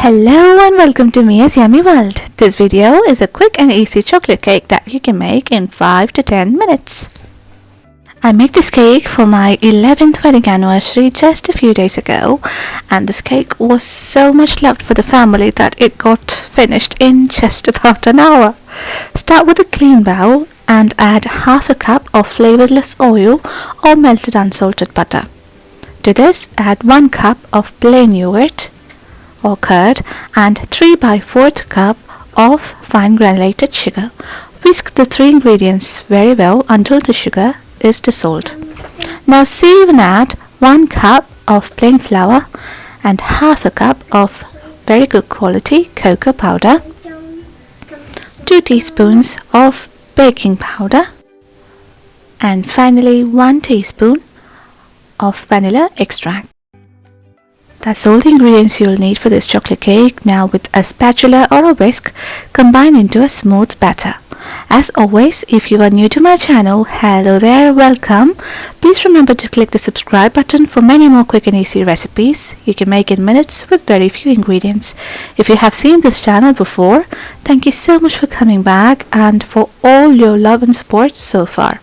Hello and welcome to Mia's Yummy World. This video is a quick and easy chocolate cake that you can make in 5 to 10 minutes. I made this cake for my 11th wedding anniversary just a few days ago, and this cake was so much loved for the family that it got finished in just about an hour. Start with a clean bowl and add half a cup of flavorless oil or melted unsalted butter. To this, add 1 cup of plain yogurt or curd and 3/4 cup of fine granulated sugar. Whisk the 3 ingredients very well until the sugar is dissolved. Now sieve and add 1 cup of plain flour and half a cup of very good quality cocoa powder, 2 teaspoons of baking powder, and finally 1 teaspoon of vanilla extract. That's all the ingredients you'll need for this chocolate cake. Now with a spatula or a whisk, combine into a smooth batter. As always, if you are new to my channel, hello there, welcome. Please remember to click the subscribe button for many more quick and easy recipes you can make in minutes with very few ingredients. If you have seen this channel before, thank you so much for coming back and for all your love and support so far.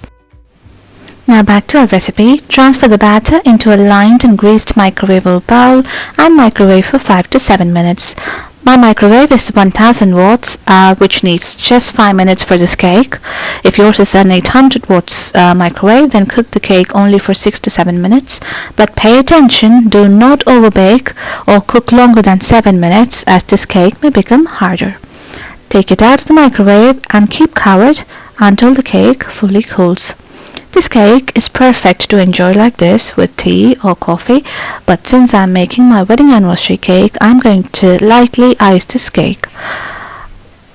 Now back to our recipe. Transfer the batter into a lined and greased microwavable bowl and microwave for 5 to 7 minutes. My microwave is 1000 watts, which needs just 5 minutes for this cake. If yours is an 800 watts microwave, then cook the cake only for 6 to 7 minutes. But pay attention, do not overbake or cook longer than 7 minutes, as this cake may become harder. Take it out of the microwave and keep covered until the cake fully cools. This cake is perfect to enjoy like this with tea or coffee, but since I'm making my wedding anniversary cake, I'm going to lightly ice this cake.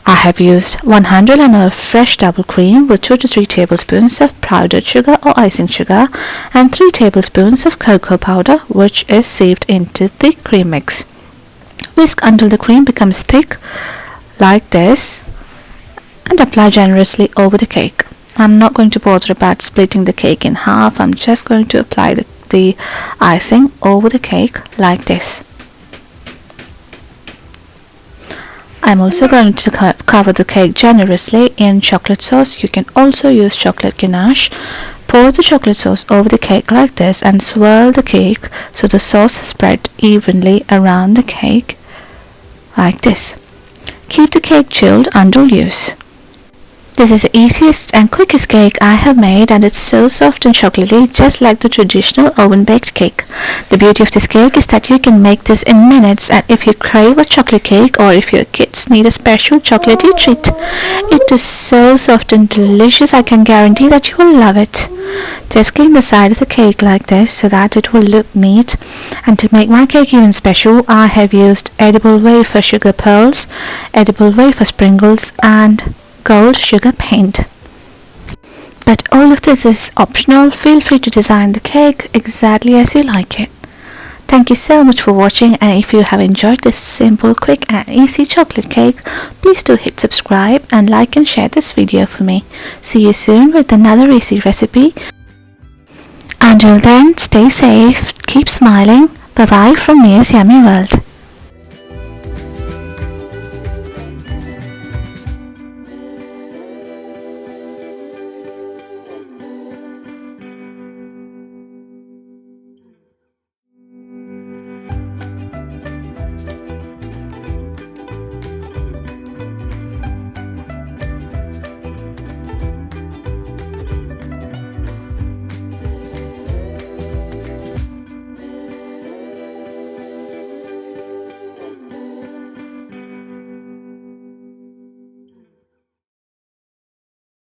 I have used 100 ml fresh double cream with 2 to 3 tablespoons of powdered sugar or icing sugar and 3 tablespoons of cocoa powder, which is sieved into the cream mix. Whisk until the cream becomes thick like this and apply generously over the cake. I'm not going to bother about splitting the cake in half. I'm just going to apply the icing over the cake like this. I'm also going to cover the cake generously in chocolate sauce. You can also use chocolate ganache. Pour the chocolate sauce over the cake like this and swirl the cake so the sauce is spread evenly around the cake like this. Keep the cake chilled until use. This is the easiest and quickest cake I have made, and it's so soft and chocolatey, just like the traditional oven-baked cake. The beauty of this cake is that you can make this in minutes, and if you crave a chocolate cake or if your kids need a special chocolatey treat, it is so soft and delicious. I can guarantee that you will love it. Just clean the side of the cake like this so that it will look neat. And to make my cake even special, I have used edible wafer sugar pearls, edible wafer sprinkles, and gold sugar paint. But all of this is optional. Feel free to design the cake exactly as you like it. Thank you so much for watching, and if you have enjoyed this simple, quick and easy chocolate cake, please do hit subscribe and like and share this video for me. See you soon with another easy recipe. Until then, stay safe, keep smiling. Bye bye from Mia's Yummy World.